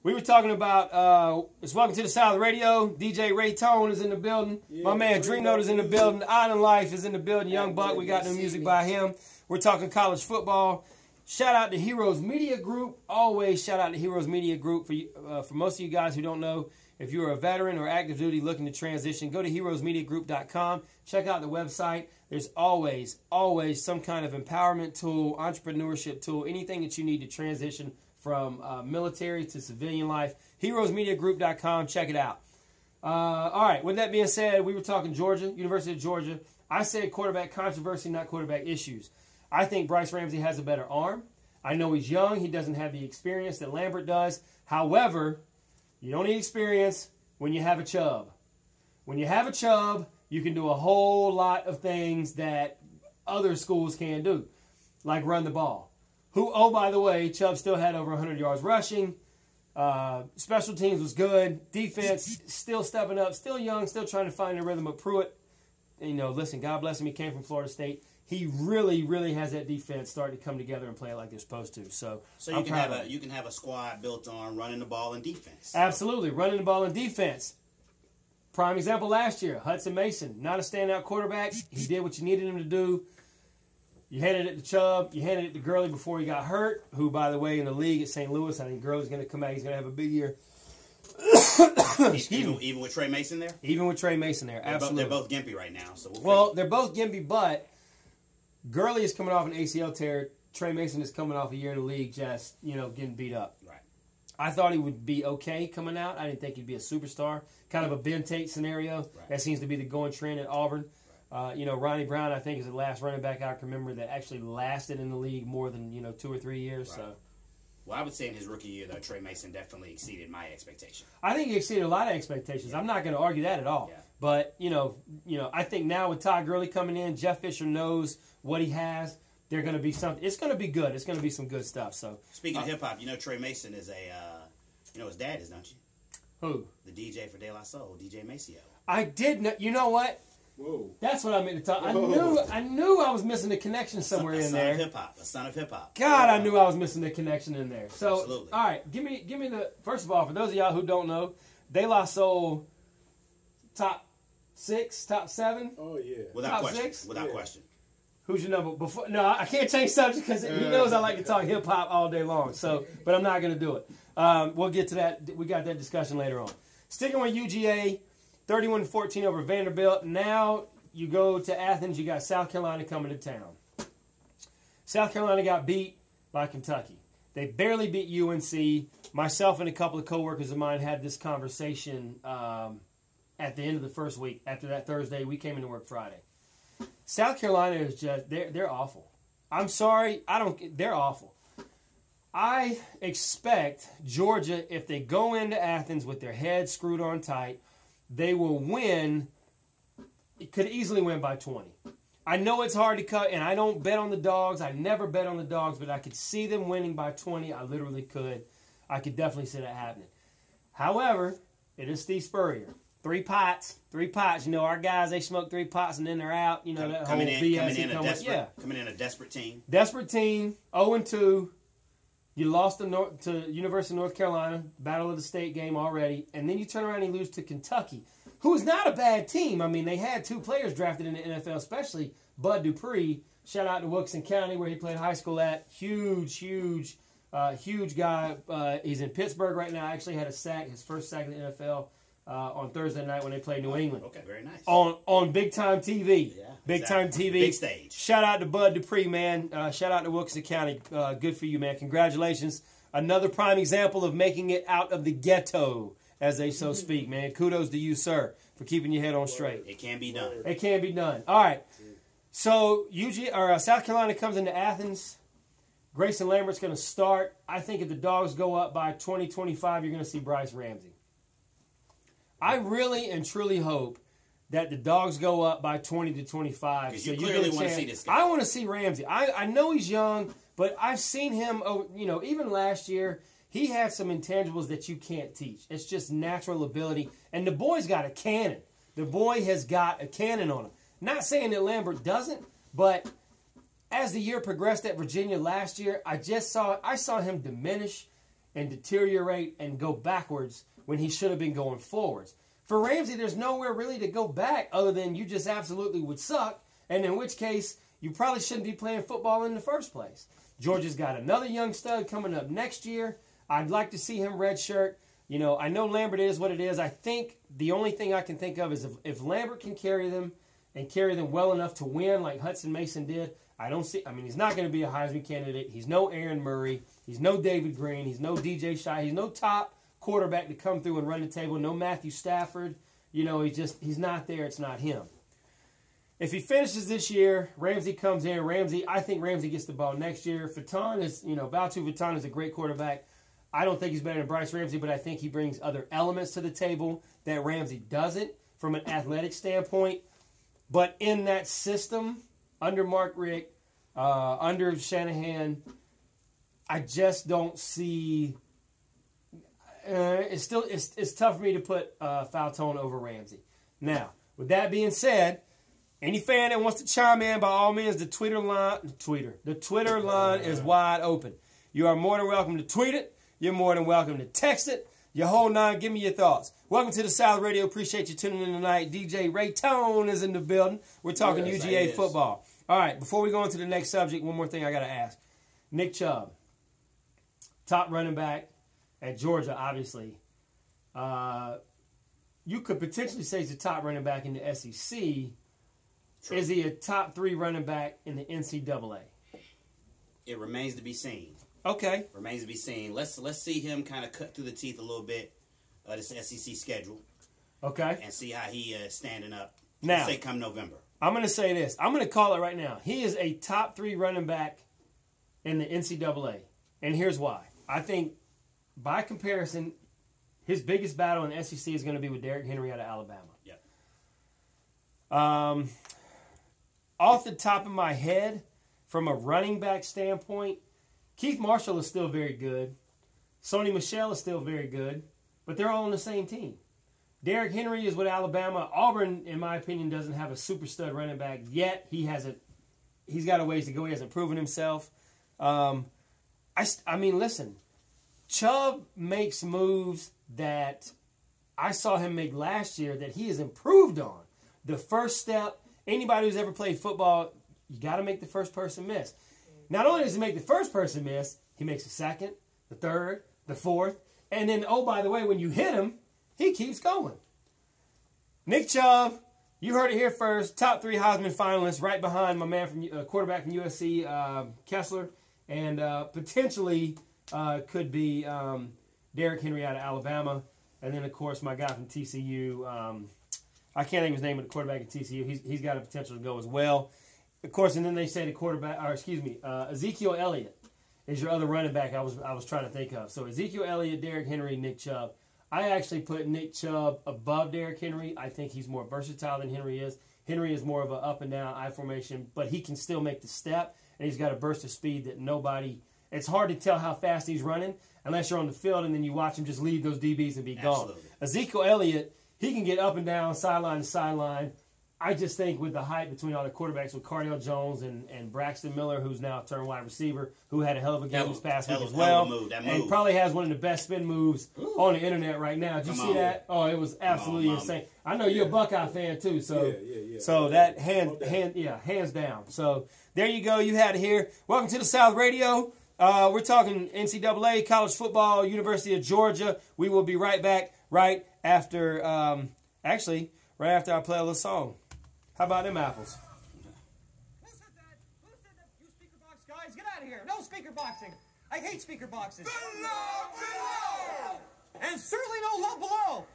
We were talking about, it's Welcome to the South Radio. DJ RAETONE is in the building. Yeah, my man Dream Note is in the building. Island Life is in the building. Young Buck, we got new music by him. We're talking college football. Shout out to Heroes Media Group. Always shout out to Heroes Media Group. For most of you guys who don't know, if you're a veteran or active duty looking to transition, go to heroesmediagroup.com. Check out the website. There's always some kind of empowerment tool, entrepreneurship tool, anything that you need to transition from military to civilian life. Heroesmediagroup.com. Check it out. All right. With that being said, we were talking Georgia, University of Georgia. I said quarterback controversy, not quarterback issues. I think Bryce Ramsey has a better arm. I know he's young. He doesn't have the experience that Lambert does. However, you don't need experience when you have a Chubb. When you have a Chubb, you can do a whole lot of things that other schools can't do, like run the ball. Oh, by the way, Chubb still had over 100 yards rushing. Special teams was good. Defense still stepping up, still young, still trying to find the rhythm. But Pruitt, listen, God bless him. He came from Florida State. He really, really has that defense starting to come together and play it like they're supposed to. So you can have a squad built on running the ball and defense. Absolutely, running the ball and defense. Prime example last year, Hudson Mason, not a standout quarterback. He did what you needed him to do. You handed it to Chubb. You handed it to Gurley before he got hurt, who, by the way, in the league at St. Louis, I think Gurley's going to come out. He's going to have a big year. even with Trey Mason there? Even with Trey Mason there, absolutely. They're both gimpy right now. They're both gimpy, but Gurley is coming off an ACL tear. Trey Mason is coming off a year in the league just, getting beat up. Right. I thought he would be okay coming out. I didn't think he'd be a superstar. Kind of a Ben Tate scenario. Right. That seems to be the going trend at Auburn. Ronnie Brown, I think, is the last running back I can remember that actually lasted in the league more than, 2 or 3 years. Right. So, well, I would say in his rookie year, though, Trey Mason definitely exceeded my expectations. I think he exceeded a lot of expectations. Yeah. I'm not going to argue that at all. Yeah. But, I think now with Todd Gurley coming in, Jeff Fisher knows what he has. They're going to be something. It's going to be good. It's going to be some good stuff. So, speaking of hip-hop, Trey Mason is his dad is, don't you? Who? The DJ for De La Soul, DJ Maceo. I did know. You know what? Whoa. That's what I meant to talk. I knew I was missing a connection somewhere in there. A son of hip hop. God, I knew I was missing the connection in there. So, absolutely. All right, give me the first of all, for those of y'all who don't know, De La Soul top 6, top 7. Oh yeah. Without top question. 6? Without question. Who's your number? Before? No, I can't change subject because he knows I like to talk hip hop all day long. So, but I'm not going to do it. We'll get to that. We got that discussion later on. Sticking with UGA. 31-14 over Vanderbilt. Now you go to Athens. You got South Carolina coming to town. South Carolina got beat by Kentucky. They barely beat UNC. Myself and a couple of coworkers of mine had this conversation at the end of the first week. After that Thursday, we came into work Friday. South Carolina is just they're awful. I'm sorry, they're awful. I expect Georgia, if they go into Athens with their heads screwed on tight, they will win. It could easily win by 20. I know it's hard to cut, and I don't bet on the dogs. I never bet on the dogs, but I could see them winning by 20. I literally could. I could definitely see that happening. However, it is Steve Spurrier. 3 pots. Our guys, they smoke 3 pots and then they're out. That whole BS. Coming in a desperate team. Desperate team. 0-2. You lost to University of North Carolina, Battle of the State game already, and then you turn around and lose to Kentucky, who's not a bad team. I mean, they had 2 players drafted in the NFL, especially Bud Dupree. Shout out to Wilkes County where he played high school at. Huge guy. He's in Pittsburgh right now. Actually had a sack, his first sack in the NFL on Thursday night when they played New England. Okay, very nice. On big time TV. Yeah, big time TV. Big stage. Shout out to Bud Dupree, man. Shout out to Wilkes County. Good for you, man. Congratulations. Another prime example of making it out of the ghetto, as they so speak, man. Kudos to you, sir, for keeping your head on straight. It can be done. It can be done. All right. So South Carolina comes into Athens. Grayson Lambert's going to start. I think if the Dogs go up by 20-25, you're going to see Bryce Ramsey. I really and truly hope that the Dogs go up by 20-25. Because you clearly want to see this guy. I want to see Ramsey. I know he's young, but I've seen him, even last year, he had some intangibles that you can't teach. It's just natural ability. And the boy's got a cannon. The boy has got a cannon on him. Not saying that Lambert doesn't, but as the year progressed at Virginia last year, I saw him diminish. and deteriorate and go backwards when he should have been going forwards. For Ramsey, there's nowhere really to go back other than you just absolutely would suck, and in which case you probably shouldn't be playing football in the first place. Georgia's got another young stud coming up next year. I'd like to see him redshirt. You know, I know Lambert is what it is. I think the only thing I can think of is if Lambert can carry them and carry them well enough to win like Hudson Mason did, I mean, he's not going to be a Heisman candidate. He's no Aaron Murray. He's no David Green. He's no DJ Shy. He's no top quarterback to come through and run the table. No Matthew Stafford. You know, he's not there. It's not him. If he finishes this year, Ramsey comes in. I think Ramsey gets the ball next year. Batu Faton is a great quarterback. I don't think he's better than Bryce Ramsey, but I think he brings other elements to the table that Ramsey doesn't from an athletic standpoint. But in that system, under Mark Richt, under Shanahan, I just don't see. It's tough for me to put Faton over Ramsey. Now, with that being said, any fan that wants to chime in, by all means, the Twitter line is wide open. You are more than welcome to tweet it. You're more than welcome to text it. Your whole nine, give me your thoughts. Welcome to the South Radio. Appreciate you tuning in tonight. DJ RAETONE is in the building. We're talking UGA football. All right, before we go into the next subject, one more thing I got to ask. Nick Chubb, top running back at Georgia, obviously. You could potentially say he's the top running back in the SEC. True. Is he a top 3 running back in the NCAA? It remains to be seen. Okay. Remains to be seen. Let's see him kind of cut through the teeth a little bit of this SEC schedule. Okay. And see how he is standing up. Now, let's say come November. I'm going to say this. I'm going to call it right now. He is a top 3 running back in the NCAA. And here's why. I think, by comparison, his biggest battle in the SEC is going to be with Derrick Henry out of Alabama. Yep. Off the top of my head, from a running back standpoint, Keith Marshall is still very good. Sony Michel is still very good. But they're all on the same team. Derrick Henry is with Alabama. Auburn, in my opinion, doesn't have a super stud running back yet. He's got a ways to go. He hasn't proven himself. I mean, listen. Chubb makes moves that I saw him make last year that he has improved on. The first step, anybody who's ever played football, you got to make the first person miss. Not only does he make the first person miss, he makes the second, the third, the fourth, and then, oh, by the way, when you hit him, he keeps going. Nick Chubb, you heard it here first, top 3 Heisman finalists, right behind my man from quarterback from USC, Kessler, and potentially could be Derrick Henry out of Alabama, and then, of course, my guy from TCU, I can't think of his name, but the quarterback at TCU, he's got a potential to go as well. Of course, and then they say the quarterback, Ezekiel Elliott is your other running back I was trying to think of. So Ezekiel Elliott, Derrick Henry, Nick Chubb. I actually put Nick Chubb above Derrick Henry. I think he's more versatile than Henry is. Henry is more of an up and down I formation, but he can still make the step, and he's got a burst of speed that it's hard to tell how fast he's running unless you're on the field and then you watch him just lead those DBs and be gone. Ezekiel Elliott, he can get up and down, sideline to sideline. I just think with the hype between all the quarterbacks with Cardale Jones and Braxton Miller, who's now a turned wide receiver, who had a hell of a game this past week as well, and probably has one of the best spin moves on the internet right now. Did you see that? Oh, it was absolutely insane. I know you're a Buckeye fan too, so so that hands down. So there you go. You had it here. Welcome to the South Radio. We're talking NCAA, college football, University of Georgia. We will be right back right after right after I play a little song. How about them apples? Who said that? Who said that? You speaker box guys, get out of here. No speaker boxing. I hate speaker boxes. And certainly no love below.